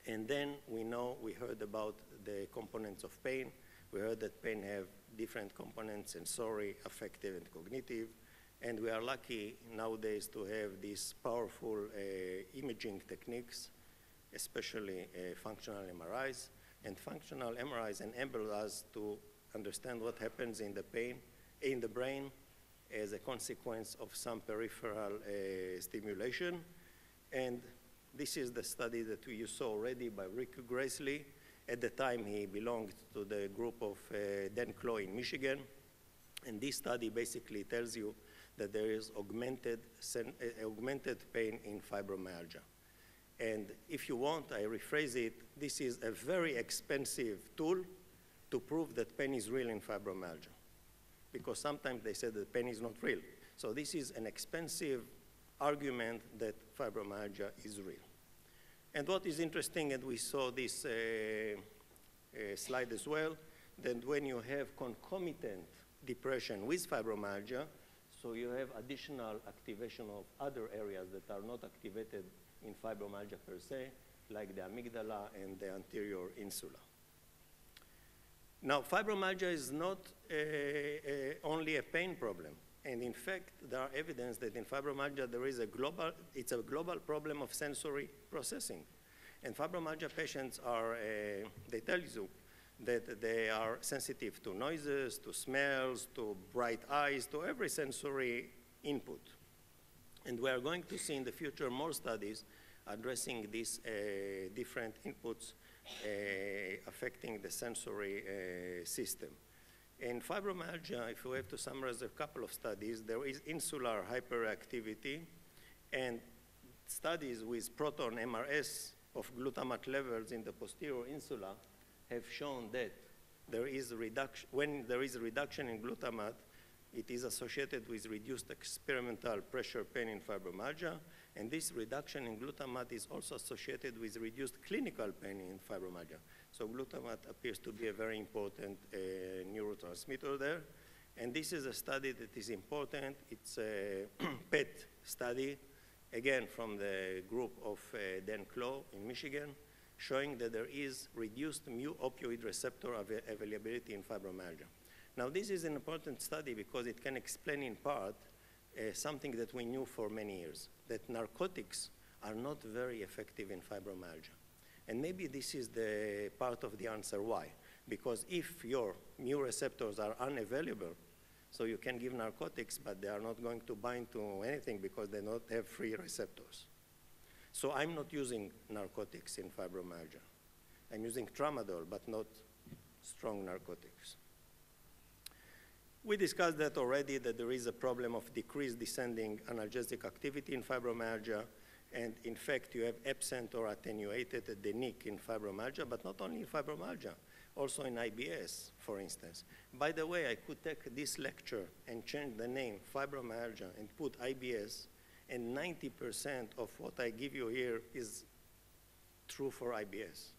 And then we heard about the components of pain. We heard that pain have different components, sensory, affective, and cognitive. And we are lucky nowadays to have these powerful imaging techniques, especially functional MRIs. And functional MRIs enable us to understand what happens in the brain as a consequence of some peripheral stimulation. And this is the study that you saw already by Rick Gracely. At the time, he belonged to the group of Dan Clough in Michigan. And this study basically tells you that there is augmented pain in fibromyalgia. And if you want, I rephrase it, this is a very expensive tool to prove that pain is real in fibromyalgia. Because sometimes they say that pain is not real. So this is an expensive argument that fibromyalgia is real. And what is interesting, and we saw this slide as well, that when you have concomitant depression with fibromyalgia, so you have additional activation of other areas that are not activated in fibromyalgia per se, like the amygdala and the anterior insula. Now, fibromyalgia is not only a pain problem. And in fact, there are evidence that in fibromyalgia there is it's a global problem of sensory processing. And fibromyalgia patients are, they tell you that they are sensitive to noises, to smells, to bright eyes, to every sensory input. And we are going to see in the future more studies addressing these different inputs affecting the sensory system. In fibromyalgia, if we have to summarize a couple of studies, there is insular hyperactivity, and studies with proton MRS of glutamate levels in the posterior insula have shown that there is a reduction, when there is a reduction in glutamate, it is associated with reduced experimental pressure pain in fibromyalgia, and this reduction in glutamate is also associated with reduced clinical pain in fibromyalgia. So glutamate appears to be a very important neurotransmitter there. And this is a study that is important. It's a PET study, again, from the group of Dan Clough in Michigan, showing that there is reduced mu-opioid receptor availability in fibromyalgia. Now, this is an important study because it can explain in part something that we knew for many years, that narcotics are not very effective in fibromyalgia. And maybe this is the part of the answer why. Because if your mu receptors are unavailable, so you can give narcotics, but they are not going to bind to anything because they don't have free receptors. So I'm not using narcotics in fibromyalgia. I'm using tramadol, but not strong narcotics. We discussed that already, that there is a problem of decreased descending analgesic activity in fibromyalgia. And in fact, you have absent or attenuated DNIC in fibromyalgia, but not only in fibromyalgia, also in IBS, for instance. By the way, I could take this lecture and change the name fibromyalgia and put IBS, and 90% of what I give you here is true for IBS.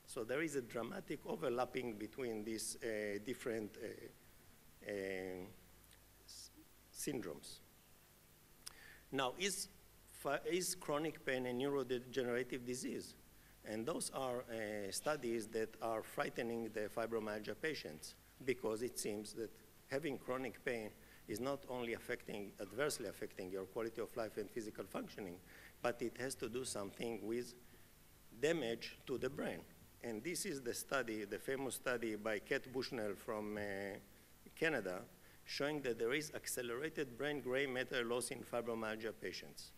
So there is a dramatic overlapping between these different syndromes. Now, is chronic pain a neurodegenerative disease? And those are studies that are frightening the fibromyalgia patients, because it seems that having chronic pain is not only adversely affecting your quality of life and physical functioning, but it has to do something with damage to the brain. And this is the study, the famous study by Kat Bushnell from Canada, showing that there is accelerated brain gray matter loss in fibromyalgia patients.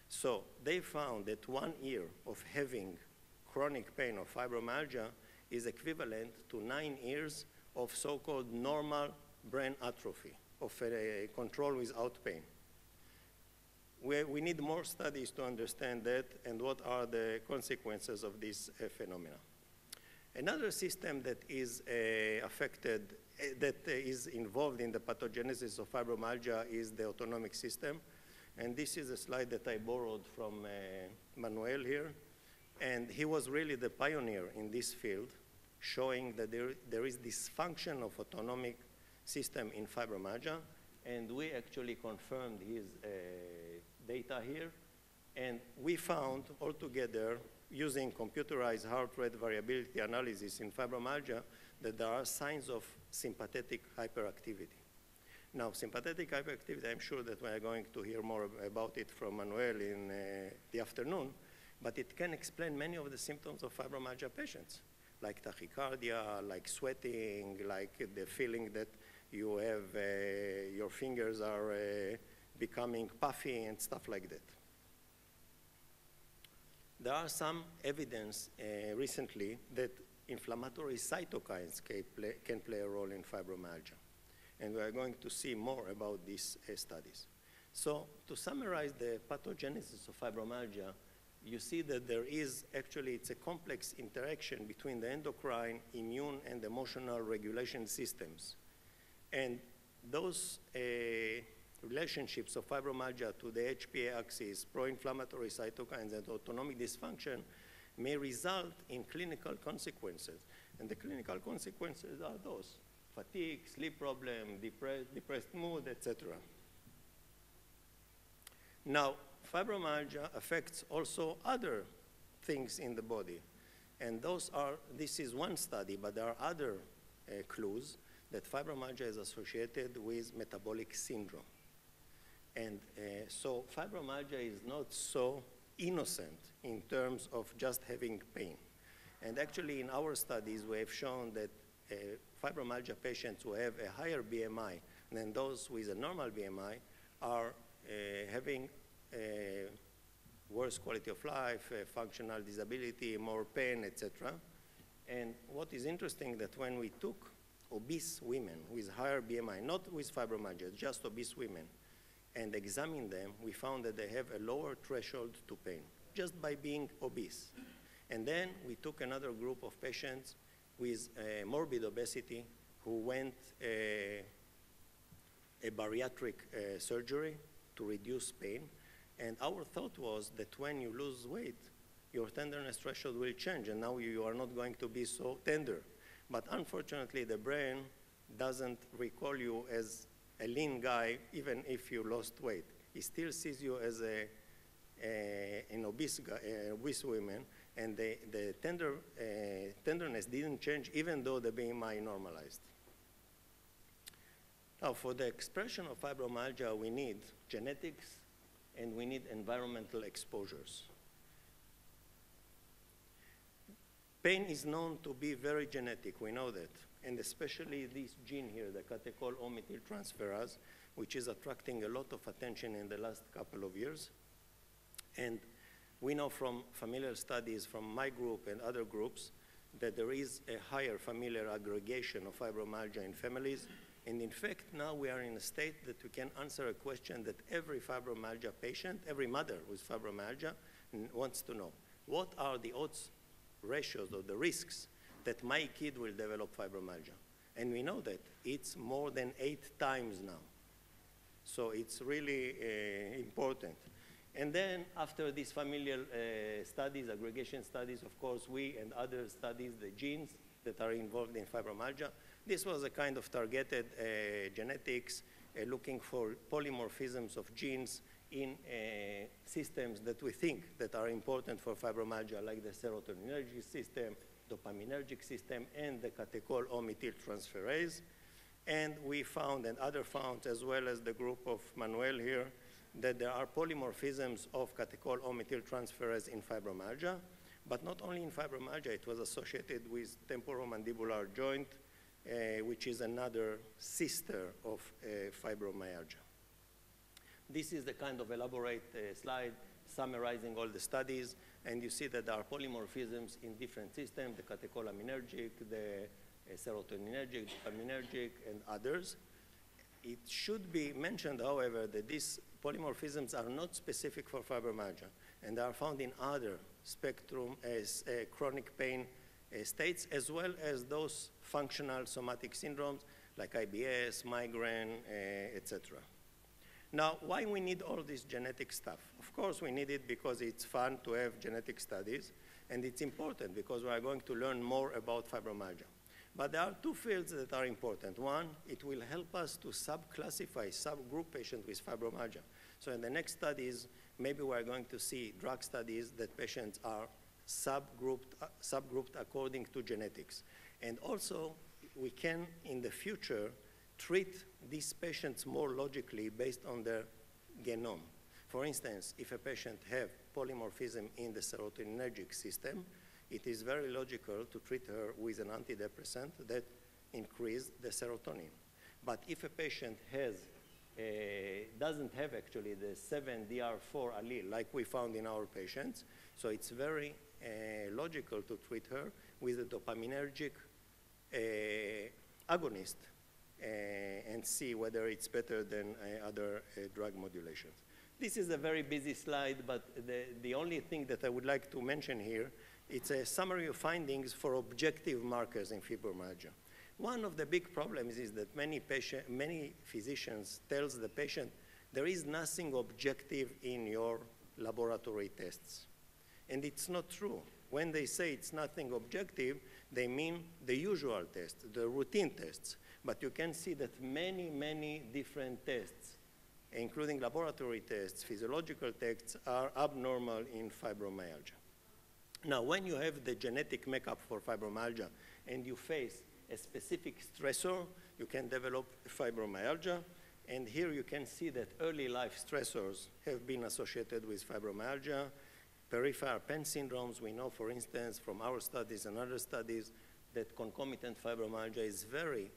So they found that 1 year of having chronic pain or fibromyalgia is equivalent to 9 years of so-called normal brain atrophy, of a control without pain. We need more studies to understand that and what are the consequences of this phenomena. Another system that is affected, that is involved in the pathogenesis of fibromyalgia is the autonomic system. And this is a slide that I borrowed from Manuel here. And he was really the pioneer in this field, showing that there is dysfunction of autonomic system in fibromyalgia. And we actually confirmed his data here. And we found altogether, using computerized heart rate variability analysis in fibromyalgia, that there are signs of sympathetic hyperactivity. Now, sympathetic hyperactivity, I'm sure that we are going to hear more about it from Manuel in the afternoon, but it can explain many of the symptoms of fibromyalgia patients, like tachycardia, like sweating, like the feeling that you have, your fingers are becoming puffy and stuff like that. There are some evidence recently that inflammatory cytokines can play a role in fibromyalgia. And we are going to see more about these studies. So to summarize the pathogenesis of fibromyalgia, you see that there is actually, it's a complex interaction between the endocrine, immune, and emotional regulation systems. And those relationships of fibromyalgia to the HPA axis, pro-inflammatory cytokines, and autonomic dysfunction may result in clinical consequences. And the clinical consequences are those: fatigue, sleep problem, depressed mood, etc. Now, fibromyalgia affects also other things in the body. And this is one study, but there are other clues that fibromyalgia is associated with metabolic syndrome. And so fibromyalgia is not so innocent in terms of just having pain. And actually, in our studies, we have shown that fibromyalgia patients who have a higher BMI than those with a normal BMI are having worse quality of life, functional disability, more pain, etc. And what is interesting that when we took obese women with higher BMI, not with fibromyalgia, just obese women, and examined them, we found that they have a lower threshold to pain, just by being obese. And then we took another group of patients with morbid obesity who went a bariatric surgery to reduce pain. And our thought was that when you lose weight, your tenderness threshold will change, and now you are not going to be so tender. But unfortunately, the brain doesn't recall you as a lean guy, even if you lost weight. It still sees you as an obese guy, obese woman, and the tenderness didn't change, even though the BMI normalized. Now, for the expression of fibromyalgia, we need genetics, and we need environmental exposures. Pain is known to be very genetic, we know that, and especially this gene here, the catechol O-methyltransferase, which is attracting a lot of attention in the last couple of years. And we know from familial studies from my group and other groups that there is a higher familial aggregation of fibromyalgia in families. And in fact, now we are in a state that we can answer a question that every fibromyalgia patient, every mother with fibromyalgia wants to know. What are the odds ratios or the risks that my kid will develop fibromyalgia? And we know that it's more than 8 times now. So it's really important. And then after these familial studies, aggregation studies, of course, we and others studies the genes that are involved in fibromyalgia. This was a kind of targeted genetics, looking for polymorphisms of genes in systems that we think that are important for fibromyalgia, like the serotonergic system, dopaminergic system, and the catechol O-methyltransferase. And we found, and others found, as well as the group of Manuel here, that there are polymorphisms of catechol O-methyltransferase in fibromyalgia, but not only in fibromyalgia, it was associated with temporomandibular joint, which is another sister of fibromyalgia. This is the kind of elaborate slide summarizing all the studies, and you see that there are polymorphisms in different systems, the catecholaminergic, the serotoninergic, dopaminergic, and others. It should be mentioned, however, that these polymorphisms are not specific for fibromyalgia, and they are found in other spectrum as chronic pain states, as well as those functional somatic syndromes like IBS, migraine, etc. Now, why we need all this genetic stuff? Of course, we need it because it's fun to have genetic studies, and it's important because we are going to learn more about fibromyalgia. But there are 2 fields that are important. One, it will help us to subclassify, subgroup patients with fibromyalgia. So in the next studies, maybe we're going to see drug studies that patients are subgrouped according to genetics. And also, we can, in the future, treat these patients more logically based on their genome. For instance, if a patient has polymorphism in the serotonergic system, it is very logical to treat her with an antidepressant that increases the serotonin. But if a patient doesn't have actually the 7DR4 allele like we found in our patients, so it's very logical to treat her with a dopaminergic agonist and see whether it's better than other drug modulations. This is a very busy slide, but the only thing that I would like to mention here, it's a summary of findings for objective markers in fibromyalgia. One of the big problems is that many physicians tell the patient, there is nothing objective in your laboratory tests. And it's not true. When they say it's nothing objective, they mean the usual tests, the routine tests. But you can see that many different tests, including laboratory tests, physiological tests, are abnormal in fibromyalgia. Now, when you have the genetic makeup for fibromyalgia and you face a specific stressor, you can develop fibromyalgia. And here you can see that early life stressors have been associated with fibromyalgia. Peripheral pain syndromes, we know, for instance, from our studies and other studies, that concomitant fibromyalgia is very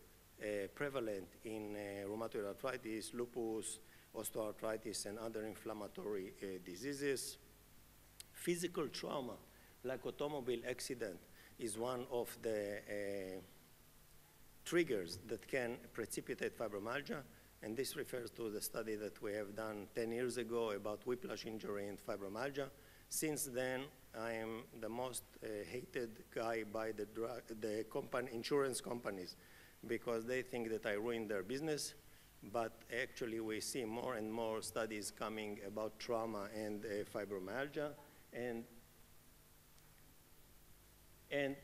prevalent in rheumatoid arthritis, lupus, osteoarthritis, and other inflammatory diseases. Physical trauma, like automobile accident, is one of the triggers that can precipitate fibromyalgia, and this refers to the study that we have done 10 years ago about whiplash injury and fibromyalgia. Since then, I am the most hated guy by the insurance companies because they think that I ruined their business, but actually we see more and more studies coming about trauma and fibromyalgia, and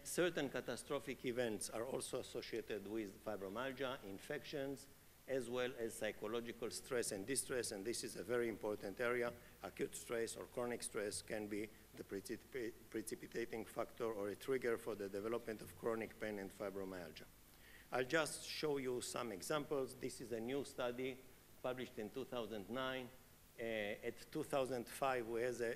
certain catastrophic events are also associated with fibromyalgia, infections, as well as psychological stress and distress, and this is a very important area. Acute stress or chronic stress can be the precipitating factor or a trigger for the development of chronic pain and fibromyalgia. I'll just show you some examples. This is a new study published in 2009. At 2005,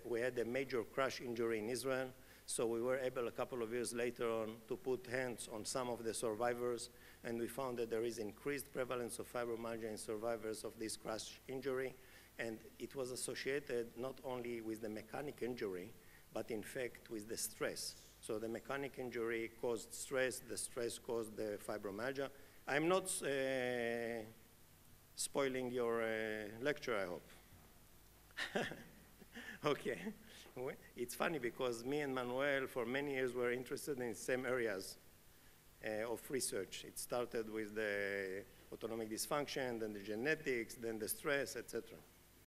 we had a major crash injury in Israel, so we were able a couple of years later on to put hands on some of the survivors, and we found that there is increased prevalence of fibromyalgia in survivors of this crash injury, and it was associated not only with the mechanic injury, but in fact with the stress. So the mechanic injury caused stress, the stress caused the fibromyalgia. I'm not spoiling your lecture, I hope. Okay. It's funny because me and Manuel for many years were interested in the same areas of research. It started with the autonomic dysfunction, then the genetics, then the stress, etc.